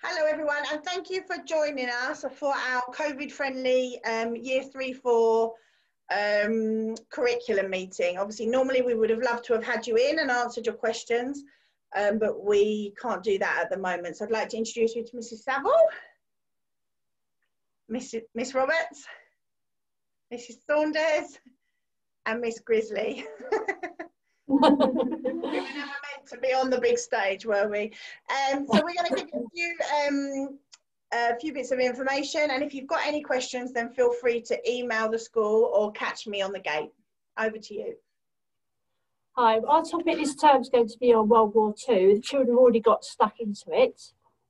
Hello everyone, and thank you for joining us for our COVID-friendly Year 3-4 curriculum meeting. Obviously, normally we would have loved to have had you in and answered your questions, but we can't do that at the moment. So I'd like to introduce you to Mrs. Saville, Miss Roberts, Mrs. Saunders, and Miss Grizzly. We were never meant to be on the big stage, were we? So we're going to give you a few bits of information, and if you've got any questions, then feel free to email the school or catch me on the gate. Over to you. Hi, our topic this term is going to be on World War II. The children have already got stuck into it,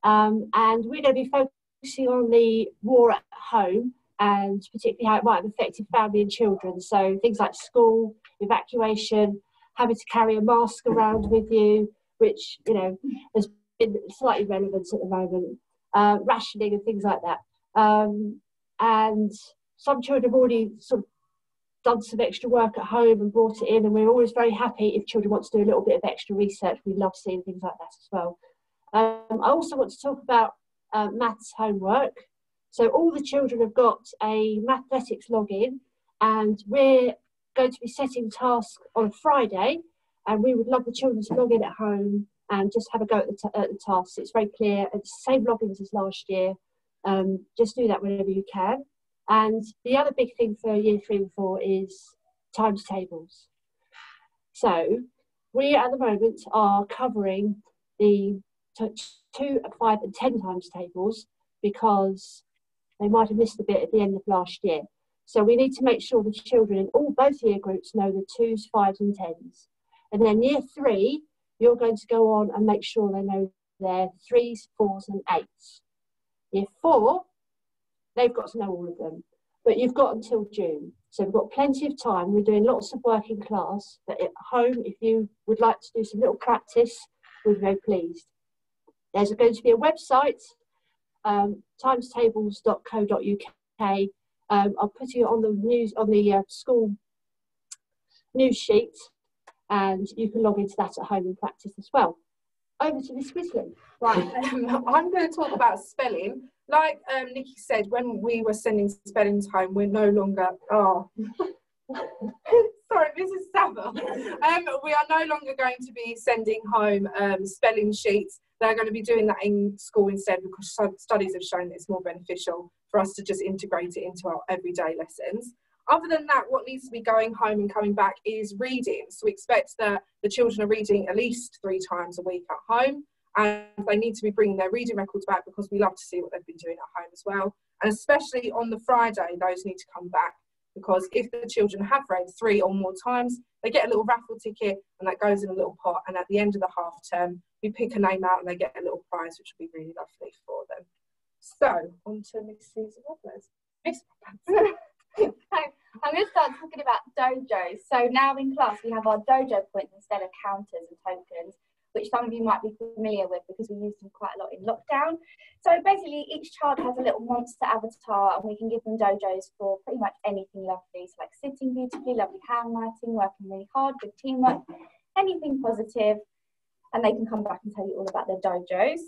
and we're going to be focusing on the war at home and particularly how it might have affected family and children. So things like school, evacuation, having to carry a mask around with you, which, you know, has been slightly relevant at the moment, rationing and things like that. And some children have already sort of done some extra work at home and brought it in, and we're always very happy if children want to do a little bit of extra research. We love seeing things like that as well. I also want to talk about maths homework. So all the children have got a mathematics login, and we're going to be setting tasks on a Friday, and we would love the children to log in at home and just have a go at the tasks. It's very clear. It's the same logins as last year. Just do that whenever you can. And the other big thing for Year 3 and 4 is times tables. So we at the moment are covering the 2, 5 and 10 times tables because they might have missed a bit at the end of last year. So we need to make sure the children in both year groups know the 2s, 5s and 10s. And then Year 3, you're going to go on and make sure they know their 3s, 4s and 8s. Year 4, they've got to know all of them. But you've got until June. So we've got plenty of time. We're doing lots of work in class. But at home, if you would like to do some little practice, we'd be very pleased. There's going to be a website, timestables.co.uk. I'll put it on the news, on the school news sheet, and you can log into that at home and practice as well. Over to Miss Grizzly. Right, I'm going to talk about spelling. Like Nikki said, when we were sending spellings home, we're no longer, sorry, Mrs. Saville. We are no longer going to be sending home spelling sheets. They're going to be doing that in school instead, because studies have shown that it's more beneficial for us to just integrate it into our everyday lessons. Other than that, what needs to be going home and coming back is reading. So we expect that the children are reading at least 3 times a week at home, and they need to be bringing their reading records back because we love to see what they've been doing at home as well. And especially on the Friday, those need to come back, because if the children have read 3 or more times, they get a little raffle ticket and that goes in a little pot, and at the end of the half term, we pick a name out and they get a little prize, which will be really lovely for them. So, on to Mrs. Roberts. Miss Roberts. I'm going to start talking about dojos. So now in class we have our dojo points instead of counters and tokens, which some of you might be familiar with because we used them quite a lot in lockdown. So basically each child has a little monster avatar, and we can give them dojos for pretty much anything lovely. So like sitting beautifully, lovely handwriting, working really hard, good teamwork, anything positive, and they can come back and tell you all about their dojos.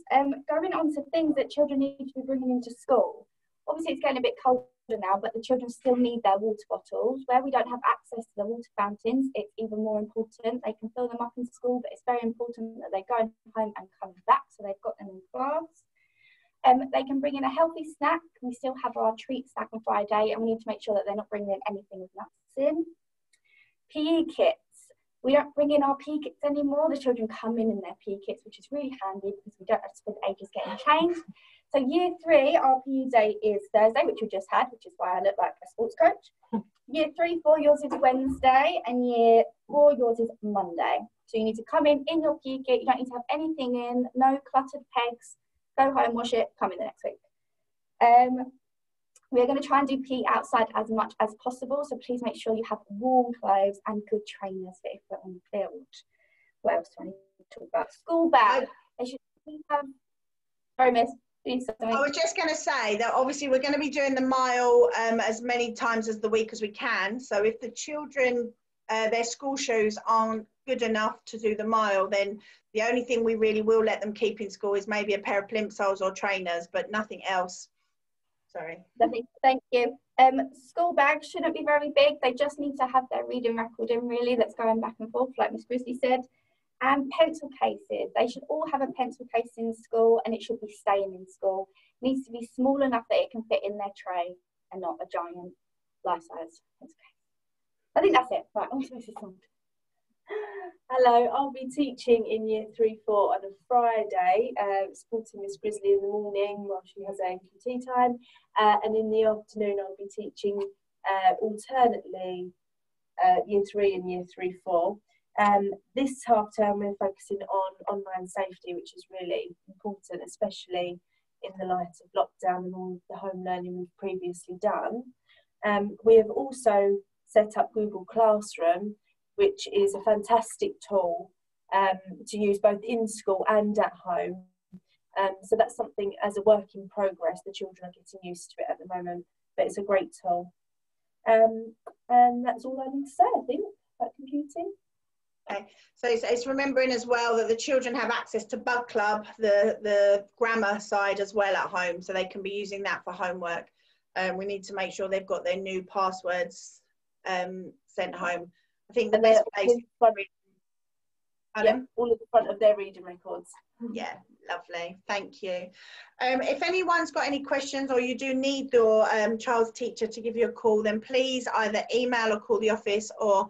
Going on to things that children need to be bringing into school. Obviously it's getting a bit colder now, but the children still need their water bottles. Where we don't have access to the water fountains, it's even more important. They can fill them up in school, but it's very important that they go home and come back, so they've got them in class. They can bring in a healthy snack. We still have our treat snack on Friday, and we need to make sure that they're not bringing in anything with nuts in. PE kits. We don't bring in our PE kits anymore. The children come in their PE kits, which is really handy because we don't have to spend ages getting changed. So Year 3, our PE day is Thursday, which we just had, which is why I look like a sports coach. Year 3, 4, yours is Wednesday, and Year 4, yours is Monday. So you need to come in your PE kit. You don't need to have anything in, no cluttered pegs. Go home, wash it, come in the next week. We're going to try and do PE outside as much as possible, so please make sure you have warm clothes and good trainers for if we're on the field. What else do I need to talk about? School bag. They should have... Sorry, Miss. I was just going to say that obviously we're going to be doing the mile as many times as the week as we can. So if the children, their school shoes aren't good enough to do the mile, then the only thing we really will let them keep in school is maybe a pair of plimsolls or trainers, but nothing else. Sorry. Lovely, thank you. School bags shouldn't be very big. They just need to have their reading record in, really, that's going back and forth, like Miss Grizzly said. And pencil cases. They should all have a pencil case in school, and it should be staying in school. It needs to be small enough that it can fit in their tray and not a giant life-size pencil case. I think that's it. Right, on to Mrs. Song. Hello, I'll be teaching in year 3-4 on a Friday, supporting Miss Grizzly in the morning while she has her NQT time, and in the afternoon I'll be teaching alternately year 3 and year 3-4. This half term we're focusing on online safety, which is really important, especially in the light of lockdown and all the home learning we've previously done. We have also set up Google Classroom, which is a fantastic tool to use both in school and at home. So that's something as a work in progress. The children are getting used to it at the moment, but it's a great tool. And that's all I need to say, I think, about computing. Okay. So it's remembering as well that the children have access to Bug Club, the grammar side as well at home, so they can be using that for homework. We need to make sure they've got their new passwords sent home. I think the best place. Yeah, all at the front of their reading records. Yeah, lovely. Thank you. If anyone's got any questions, or you do need your child's teacher to give you a call, then please either email or call the office, or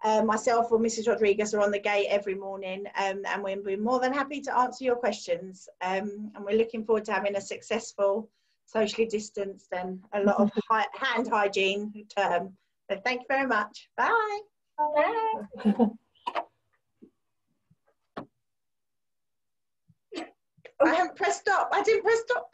myself or Mrs. Rodriguez are on the gate every morning, and we'll be more than happy to answer your questions. And we're looking forward to having a successful, socially distanced and a lot of hand hygiene term. So thank you very much. Bye. Bye. I haven't pressed stop. I didn't press stop.